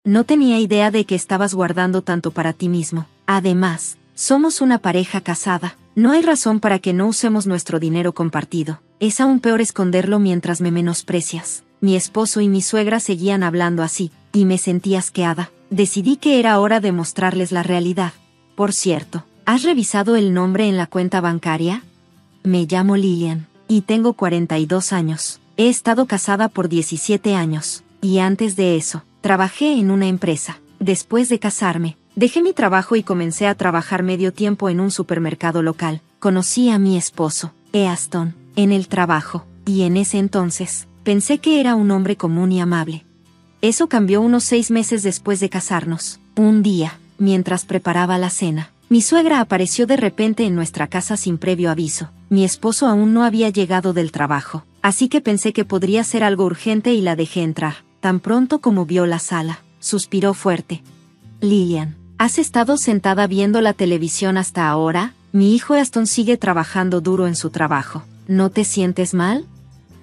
No tenía idea de que estabas guardando tanto para ti mismo. Además, somos una pareja casada. No hay razón para que no usemos nuestro dinero compartido. Es aún peor esconderlo mientras me menosprecias. Mi esposo y mi suegra seguían hablando así, y me sentí asqueada. Decidí que era hora de mostrarles la realidad. Por cierto, ¿has revisado el nombre en la cuenta bancaria? Me llamo Lillian, y tengo 42 años. He estado casada por 17 años, y antes de eso, trabajé en una empresa. Después de casarme, dejé mi trabajo y comencé a trabajar medio tiempo en un supermercado local. Conocí a mi esposo, Easton, en el trabajo, y en ese entonces, pensé que era un hombre común y amable. Eso cambió unos 6 meses después de casarnos. Un día, mientras preparaba la cena, mi suegra apareció de repente en nuestra casa sin previo aviso. Mi esposo aún no había llegado del trabajo, así que pensé que podría ser algo urgente y la dejé entrar. Tan pronto como vio la sala, suspiró fuerte. Lillian, ¿has estado sentada viendo la televisión hasta ahora? Mi hijo Aston sigue trabajando duro en su trabajo. ¿No te sientes mal?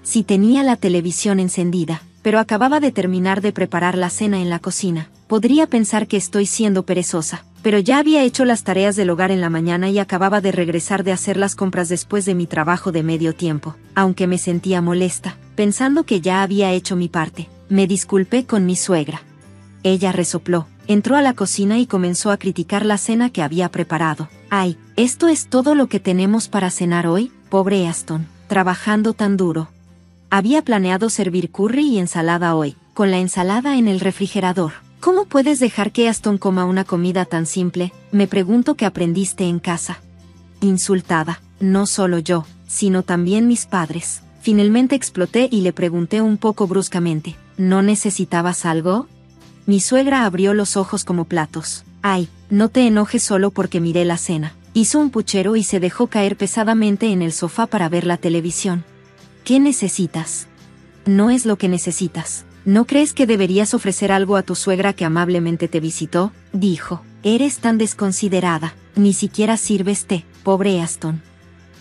Sí, tenía la televisión encendida, pero acababa de terminar de preparar la cena en la cocina. Podría pensar que estoy siendo perezosa, pero ya había hecho las tareas del hogar en la mañana y acababa de regresar de hacer las compras después de mi trabajo de medio tiempo. Aunque me sentía molesta, pensando que ya había hecho mi parte, me disculpé con mi suegra. Ella resopló, entró a la cocina y comenzó a criticar la cena que había preparado. «Ay, ¿esto es todo lo que tenemos para cenar hoy? Pobre Aston, trabajando tan duro». Había planeado servir curry y ensalada hoy, con la ensalada en el refrigerador. ¿Cómo puedes dejar que Aston coma una comida tan simple? Me pregunto qué aprendiste en casa. Insultada, no solo yo, sino también mis padres. Finalmente exploté y le pregunté un poco bruscamente, ¿no necesitabas algo? Mi suegra abrió los ojos como platos. «Ay, no te enojes solo porque miré la cena». Hizo un puchero y se dejó caer pesadamente en el sofá para ver la televisión. ¿Qué necesitas? No es lo que necesitas. ¿No crees que deberías ofrecer algo a tu suegra que amablemente te visitó? Dijo. Eres tan desconsiderada. Ni siquiera sirves té, pobre Aston.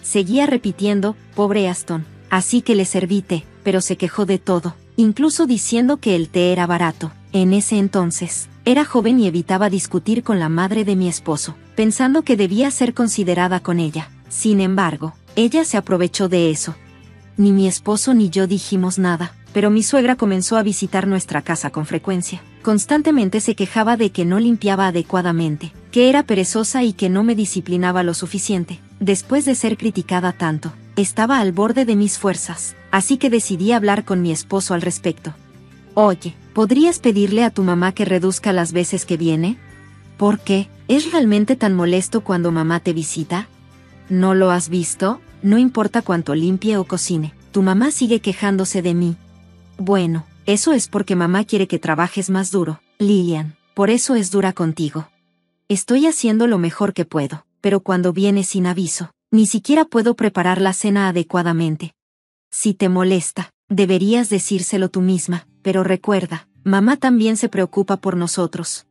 Seguía repitiendo, pobre Aston. Así que le serví té, pero se quejó de todo, incluso diciendo que el té era barato. En ese entonces, era joven y evitaba discutir con la madre de mi esposo, pensando que debía ser considerada con ella. Sin embargo, ella se aprovechó de eso. Ni mi esposo ni yo dijimos nada, pero mi suegra comenzó a visitar nuestra casa con frecuencia. Constantemente se quejaba de que no limpiaba adecuadamente, que era perezosa y que no me disciplinaba lo suficiente. Después de ser criticada tanto, estaba al borde de mis fuerzas, así que decidí hablar con mi esposo al respecto. Oye, ¿podrías pedirle a tu mamá que reduzca las veces que viene? ¿Por qué? ¿Es realmente tan molesto cuando mamá te visita? ¿No lo has visto? No importa cuánto limpie o cocine, tu mamá sigue quejándose de mí. Bueno, eso es porque mamá quiere que trabajes más duro, Lillian, por eso es dura contigo. Estoy haciendo lo mejor que puedo, pero cuando viene sin aviso, ni siquiera puedo preparar la cena adecuadamente. Si te molesta, deberías decírselo tú misma, pero recuerda, mamá también se preocupa por nosotros.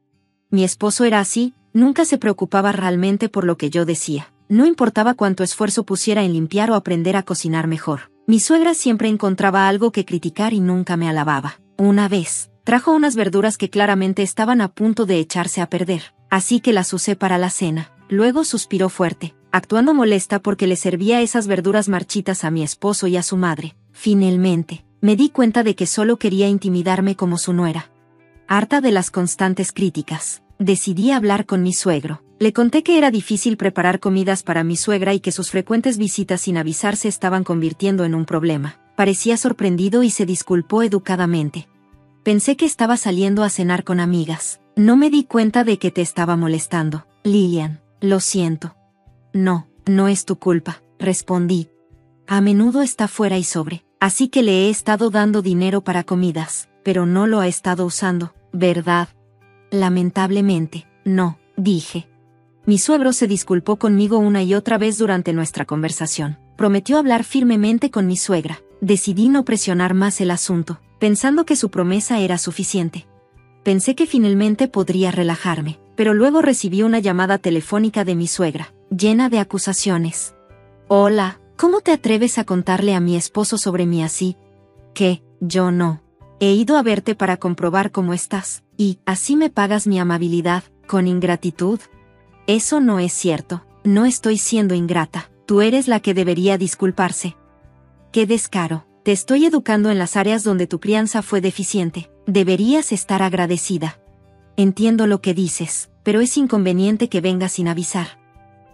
Mi esposo era así, nunca se preocupaba realmente por lo que yo decía. No importaba cuánto esfuerzo pusiera en limpiar o aprender a cocinar mejor. Mi suegra siempre encontraba algo que criticar y nunca me alababa. Una vez, trajo unas verduras que claramente estaban a punto de echarse a perder, así que las usé para la cena. Luego suspiró fuerte, actuando molesta porque le servía esas verduras marchitas a mi esposo y a su madre. Finalmente, me di cuenta de que solo quería intimidarme como su nuera. Harta de las constantes críticas, decidí hablar con mi suegro. Le conté que era difícil preparar comidas para mi suegra y que sus frecuentes visitas sin avisar se estaban convirtiendo en un problema. Parecía sorprendido y se disculpó educadamente. Pensé que estaba saliendo a cenar con amigas. No me di cuenta de que te estaba molestando. Lillian, lo siento. No, no es tu culpa, respondí. A menudo está fuera y sobre, así que le he estado dando dinero para comidas, pero no lo ha estado usando, ¿verdad? Lamentablemente, no, dije. Mi suegro se disculpó conmigo una y otra vez durante nuestra conversación. Prometió hablar firmemente con mi suegra. Decidí no presionar más el asunto, pensando que su promesa era suficiente. Pensé que finalmente podría relajarme, pero luego recibí una llamada telefónica de mi suegra, llena de acusaciones. Hola, ¿cómo te atreves a contarle a mi esposo sobre mí así? ¿Qué? Yo no. He ido a verte para comprobar cómo estás, y así me pagas mi amabilidad, con ingratitud. Eso no es cierto, no estoy siendo ingrata, tú eres la que debería disculparse. ¡Qué descaro! Te estoy educando en las áreas donde tu crianza fue deficiente, deberías estar agradecida. Entiendo lo que dices, pero es inconveniente que vengas sin avisar.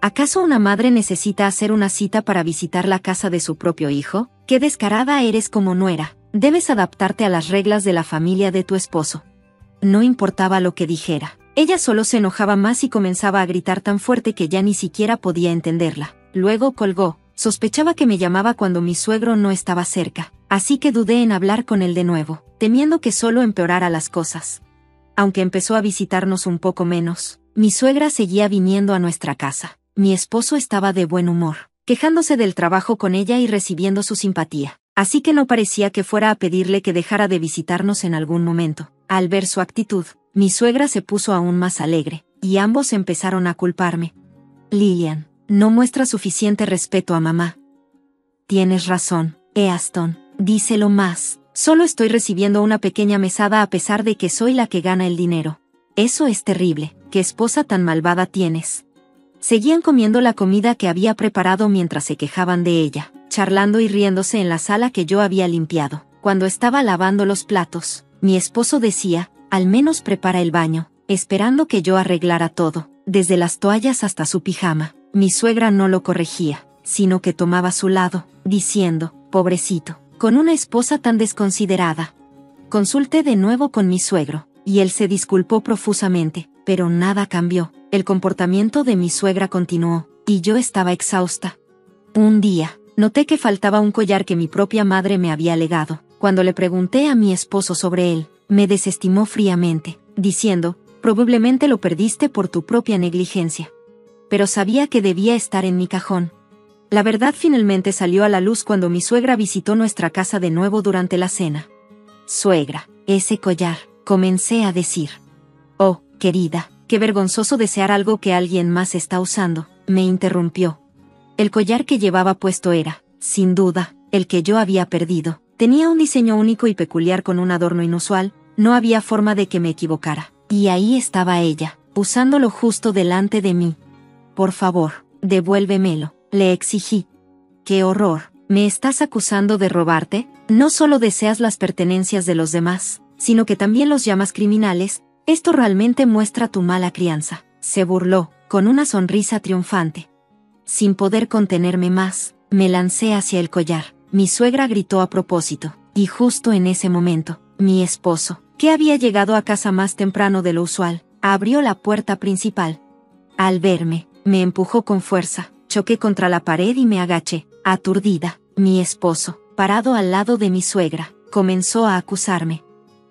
¿Acaso una madre necesita hacer una cita para visitar la casa de su propio hijo? ¡Qué descarada eres como nuera! Debes adaptarte a las reglas de la familia de tu esposo. No importaba lo que dijera. Ella solo se enojaba más y comenzaba a gritar tan fuerte que ya ni siquiera podía entenderla. Luego colgó. Sospechaba que me llamaba cuando mi suegro no estaba cerca, así que dudé en hablar con él de nuevo, temiendo que solo empeorara las cosas. Aunque empezó a visitarnos un poco menos, mi suegra seguía viniendo a nuestra casa. Mi esposo estaba de buen humor, quejándose del trabajo con ella y recibiendo su simpatía, así que no parecía que fuera a pedirle que dejara de visitarnos en algún momento. Al ver su actitud, mi suegra se puso aún más alegre, y ambos empezaron a culparme. Lillian, no muestra suficiente respeto a mamá. Tienes razón, Easton, díselo más. Solo estoy recibiendo una pequeña mesada a pesar de que soy la que gana el dinero. Eso es terrible, ¿qué esposa tan malvada tienes? Seguían comiendo la comida que había preparado mientras se quejaban de ella, charlando y riéndose en la sala que yo había limpiado. Cuando estaba lavando los platos, mi esposo decía, al menos prepara el baño, esperando que yo arreglara todo, desde las toallas hasta su pijama. Mi suegra no lo corregía, sino que tomaba su lado, diciendo, pobrecito, con una esposa tan desconsiderada. Consulté de nuevo con mi suegro, y él se disculpó profusamente, pero nada cambió. El comportamiento de mi suegra continuó, y yo estaba exhausta. Un día, noté que faltaba un collar que mi propia madre me había legado. Cuando le pregunté a mi esposo sobre él, me desestimó fríamente, diciendo, probablemente lo perdiste por tu propia negligencia. Pero sabía que debía estar en mi cajón. La verdad finalmente salió a la luz cuando mi suegra visitó nuestra casa de nuevo durante la cena. Suegra, ese collar, comencé a decir. Oh, querida, qué vergonzoso desear algo que alguien más está usando, me interrumpió. El collar que llevaba puesto era, sin duda, el que yo había perdido. Tenía un diseño único y peculiar con un adorno inusual, no había forma de que me equivocara. Y ahí estaba ella, usándolo justo delante de mí. Por favor, devuélvemelo, le exigí. ¡Qué horror! ¿Me estás acusando de robarte? No solo deseas las pertenencias de los demás, sino que también los llamas criminales. Esto realmente muestra tu mala crianza, se burló, con una sonrisa triunfante. Sin poder contenerme más, me lancé hacia el collar. Mi suegra gritó a propósito, y justo en ese momento, mi esposo, que había llegado a casa más temprano de lo usual, abrió la puerta principal. Al verme, me empujó con fuerza, choqué contra la pared y me agaché, aturdida. Mi esposo, parado al lado de mi suegra, comenzó a acusarme.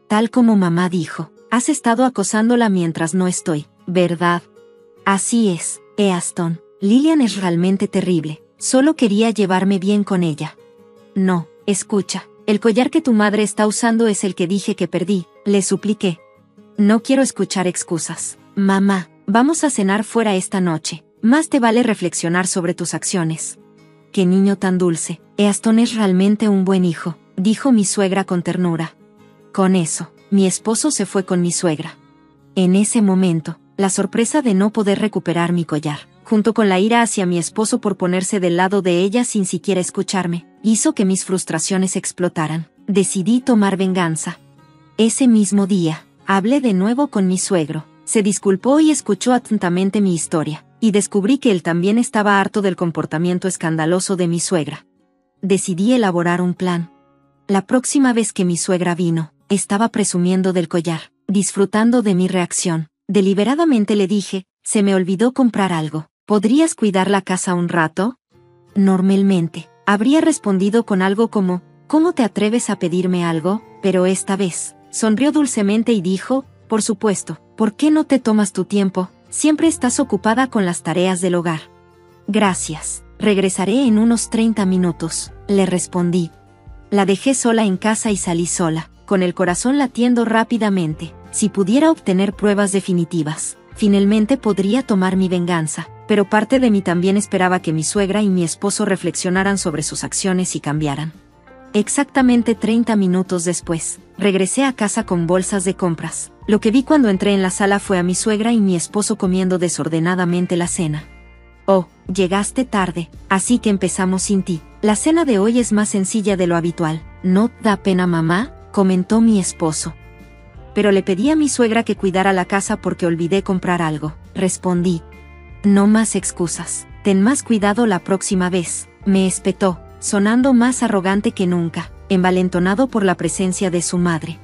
Tal como mamá dijo, has estado acosándola mientras no estoy, ¿verdad? Así es, Easton, Lillian es realmente terrible, solo quería llevarme bien con ella. No, escucha, el collar que tu madre está usando es el que dije que perdí, le supliqué. No quiero escuchar excusas. Mamá, vamos a cenar fuera esta noche, más te vale reflexionar sobre tus acciones. Qué niño tan dulce, Easton es realmente un buen hijo, dijo mi suegra con ternura. Con eso, mi esposo se fue con mi suegra. En ese momento, la sorpresa de no poder recuperar mi collar, junto con la ira hacia mi esposo por ponerse del lado de ella sin siquiera escucharme, hizo que mis frustraciones explotaran. Decidí tomar venganza. Ese mismo día, hablé de nuevo con mi suegro, se disculpó y escuchó atentamente mi historia, y descubrí que él también estaba harto del comportamiento escandaloso de mi suegra. Decidí elaborar un plan. La próxima vez que mi suegra vino, estaba presumiendo del collar, disfrutando de mi reacción. Deliberadamente le dije, se me olvidó comprar algo. ¿Podrías cuidar la casa un rato? Normalmente, habría respondido con algo como, ¿cómo te atreves a pedirme algo? Pero esta vez, sonrió dulcemente y dijo, por supuesto, ¿por qué no te tomas tu tiempo? Siempre estás ocupada con las tareas del hogar. Gracias, regresaré en unos 30 minutos, le respondí. La dejé sola en casa y salí sola, con el corazón latiendo rápidamente. Si pudiera obtener pruebas definitivas, finalmente podría tomar mi venganza, pero parte de mí también esperaba que mi suegra y mi esposo reflexionaran sobre sus acciones y cambiaran. Exactamente 30 minutos después, regresé a casa con bolsas de compras. Lo que vi cuando entré en la sala fue a mi suegra y mi esposo comiendo desordenadamente la cena. Oh, llegaste tarde, así que empezamos sin ti. La cena de hoy es más sencilla de lo habitual. ¿No da pena, mamá?, comentó mi esposo. Pero le pedí a mi suegra que cuidara la casa porque olvidé comprar algo, respondí. No más excusas. Ten más cuidado la próxima vez, me espetó, sonando más arrogante que nunca, envalentonado por la presencia de su madre.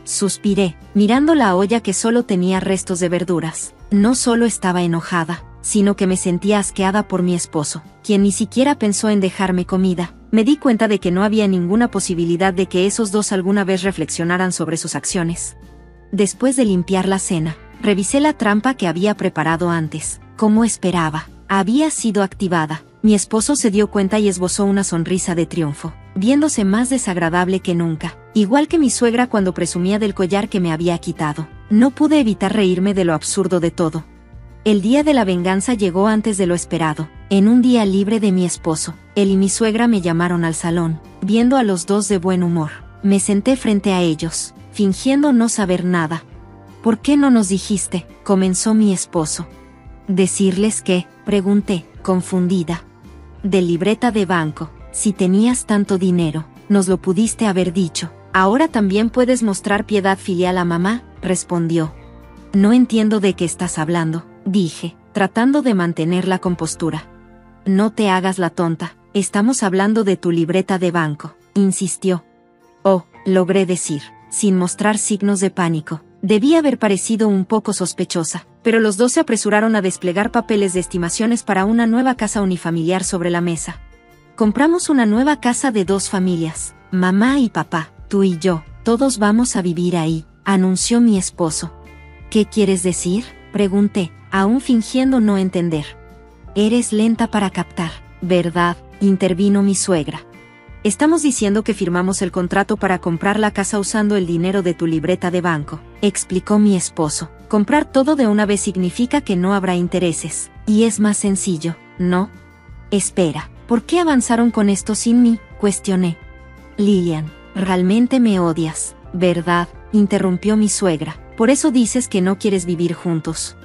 Suspiré, mirando la olla que solo tenía restos de verduras. No solo estaba enojada, sino que me sentía asqueada por mi esposo, quien ni siquiera pensó en dejarme comida. Me di cuenta de que no había ninguna posibilidad de que esos dos alguna vez reflexionaran sobre sus acciones. Después de limpiar la cena, revisé la trampa que había preparado antes. Como esperaba, había sido activada. Mi esposo se dio cuenta y esbozó una sonrisa de triunfo, viéndose más desagradable que nunca, igual que mi suegra cuando presumía del collar que me había quitado. No pude evitar reírme de lo absurdo de todo. El día de la venganza llegó antes de lo esperado. En un día libre de mi esposo, él y mi suegra me llamaron al salón, viendo a los dos de buen humor. Me senté frente a ellos, fingiendo no saber nada. ¿Por qué no nos dijiste?, comenzó mi esposo. ¿Decirles qué?, pregunté, confundida. De libreta de banco. Si tenías tanto dinero, nos lo pudiste haber dicho. Ahora también puedes mostrar piedad filial a mamá, respondió. No entiendo de qué estás hablando, dije, tratando de mantener la compostura. No te hagas la tonta, estamos hablando de tu libreta de banco, insistió. Oh, logré decir, sin mostrar signos de pánico. Debí haber parecido un poco sospechosa, pero los dos se apresuraron a desplegar papeles de estimaciones para una nueva casa unifamiliar sobre la mesa. Compramos una nueva casa de 2 familias, mamá y papá, tú y yo, todos vamos a vivir ahí, anunció mi esposo. ¿Qué quieres decir?, pregunté, aún fingiendo no entender. Eres lenta para captar, ¿verdad?, intervino mi suegra. Estamos diciendo que firmamos el contrato para comprar la casa usando el dinero de tu libreta de banco, explicó mi esposo. Comprar todo de una vez significa que no habrá intereses, y es más sencillo, ¿no? Espera, ¿por qué avanzaron con esto sin mí?, cuestioné. Lilian, realmente me odias, ¿verdad?, interrumpió mi suegra. Por eso dices que no quieres vivir juntos.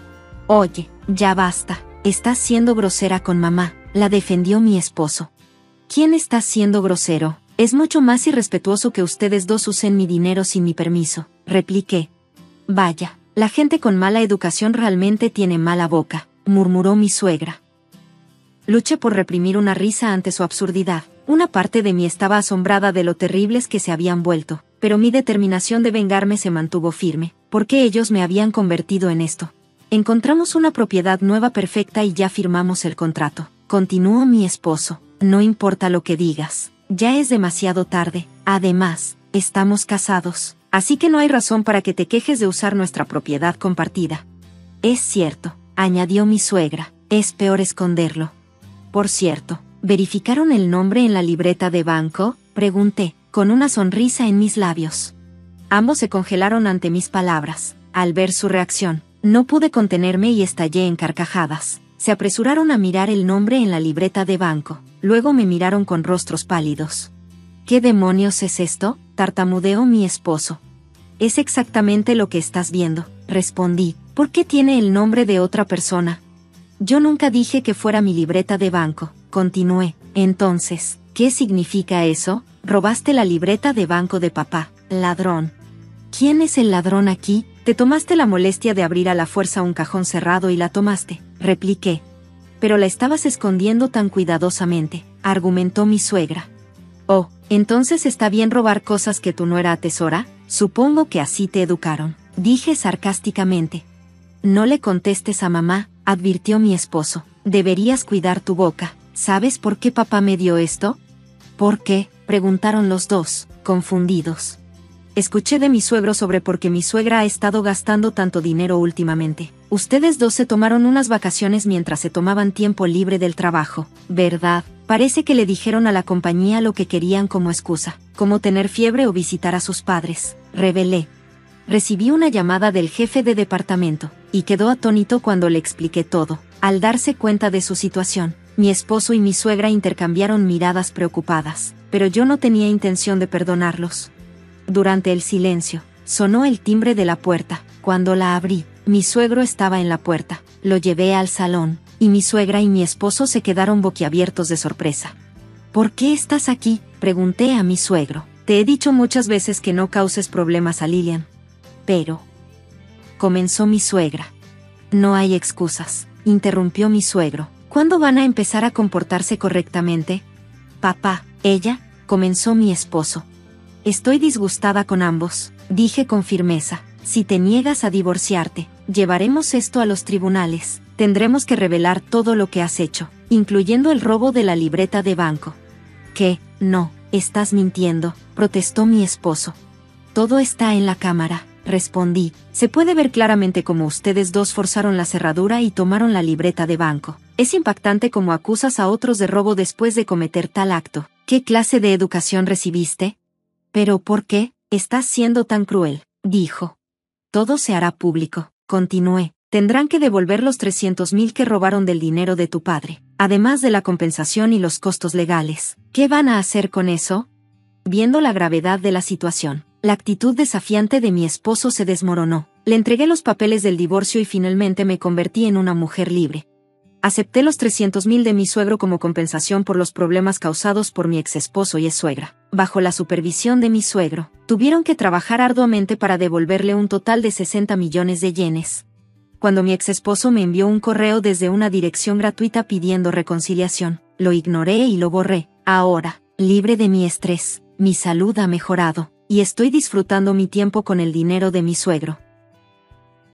Oye, ya basta, estás siendo grosera con mamá, la defendió mi esposo. ¿Quién está siendo grosero? Es mucho más irrespetuoso que ustedes dos usen mi dinero sin mi permiso, repliqué. Vaya, la gente con mala educación realmente tiene mala boca, murmuró mi suegra. Luché por reprimir una risa ante su absurdidad. Una parte de mí estaba asombrada de lo terribles que se habían vuelto, pero mi determinación de vengarme se mantuvo firme, porque ellos me habían convertido en esto. Encontramos una propiedad nueva perfecta y ya firmamos el contrato, continuó mi esposo. No importa lo que digas, ya es demasiado tarde. Además, estamos casados, así que no hay razón para que te quejes de usar nuestra propiedad compartida. Es cierto, añadió mi suegra, es peor esconderlo. Por cierto, ¿verificaron el nombre en la libreta de banco?, pregunté, con una sonrisa en mis labios. Ambos se congelaron ante mis palabras. Al ver su reacción, no pude contenerme y estallé en carcajadas. Se apresuraron a mirar el nombre en la libreta de banco. Luego me miraron con rostros pálidos. ¿Qué demonios es esto?, tartamudeó mi esposo. Es exactamente lo que estás viendo, respondí. ¿Por qué tiene el nombre de otra persona? Yo nunca dije que fuera mi libreta de banco, continué. Entonces, ¿qué significa eso? Robaste la libreta de banco de papá, ladrón. ¿Quién es el ladrón aquí? Te tomaste la molestia de abrir a la fuerza un cajón cerrado y la tomaste, repliqué. Pero la estabas escondiendo tan cuidadosamente, argumentó mi suegra. Oh, entonces está bien robar cosas que tú no era atesora, supongo que así te educaron, dije sarcásticamente. No le contestes a mamá, advirtió mi esposo, deberías cuidar tu boca. ¿Sabes por qué papá me dio esto? ¿Por qué?, preguntaron los dos, confundidos. Escuché de mi suegro sobre por qué mi suegra ha estado gastando tanto dinero últimamente. Ustedes dos se tomaron unas vacaciones mientras se tomaban tiempo libre del trabajo, ¿verdad? Parece que le dijeron a la compañía lo que querían como excusa, como tener fiebre o visitar a sus padres, revelé. Recibí una llamada del jefe de departamento, y quedó atónito cuando le expliqué todo. Al darse cuenta de su situación, mi esposo y mi suegra intercambiaron miradas preocupadas, pero yo no tenía intención de perdonarlos. Durante el silencio, sonó el timbre de la puerta. Cuando la abrí, mi suegro estaba en la puerta. Lo llevé al salón, y mi suegra y mi esposo se quedaron boquiabiertos de sorpresa. ¿Por qué estás aquí?, pregunté a mi suegro. Te he dicho muchas veces que no causes problemas a Lilian. Pero... comenzó mi suegra. No hay excusas, interrumpió mi suegro. ¿Cuándo van a empezar a comportarse correctamente? Papá, ella, comenzó mi esposo. Estoy disgustada con ambos, dije con firmeza. Si te niegas a divorciarte, llevaremos esto a los tribunales. Tendremos que revelar todo lo que has hecho, incluyendo el robo de la libreta de banco. ¿Qué? No, estás mintiendo, protestó mi esposo. Todo está en la cámara, respondí. Se puede ver claramente cómo ustedes dos forzaron la cerradura y tomaron la libreta de banco. Es impactante cómo acusas a otros de robo después de cometer tal acto. ¿Qué clase de educación recibiste? ¿Pero por qué estás siendo tan cruel?, dijo. Todo se hará público, continué. Tendrán que devolver los 300,000 que robaron del dinero de tu padre, además de la compensación y los costos legales. ¿Qué van a hacer con eso? Viendo la gravedad de la situación, la actitud desafiante de mi esposo se desmoronó. Le entregué los papeles del divorcio y finalmente me convertí en una mujer libre. Acepté los 300,000 de mi suegro como compensación por los problemas causados por mi exesposo y exsuegra. Bajo la supervisión de mi suegro, tuvieron que trabajar arduamente para devolverle un total de 60 millones de yenes. Cuando mi exesposo me envió un correo desde una dirección gratuita pidiendo reconciliación, lo ignoré y lo borré. Ahora, libre de mi estrés, mi salud ha mejorado, y estoy disfrutando mi tiempo con el dinero de mi suegro.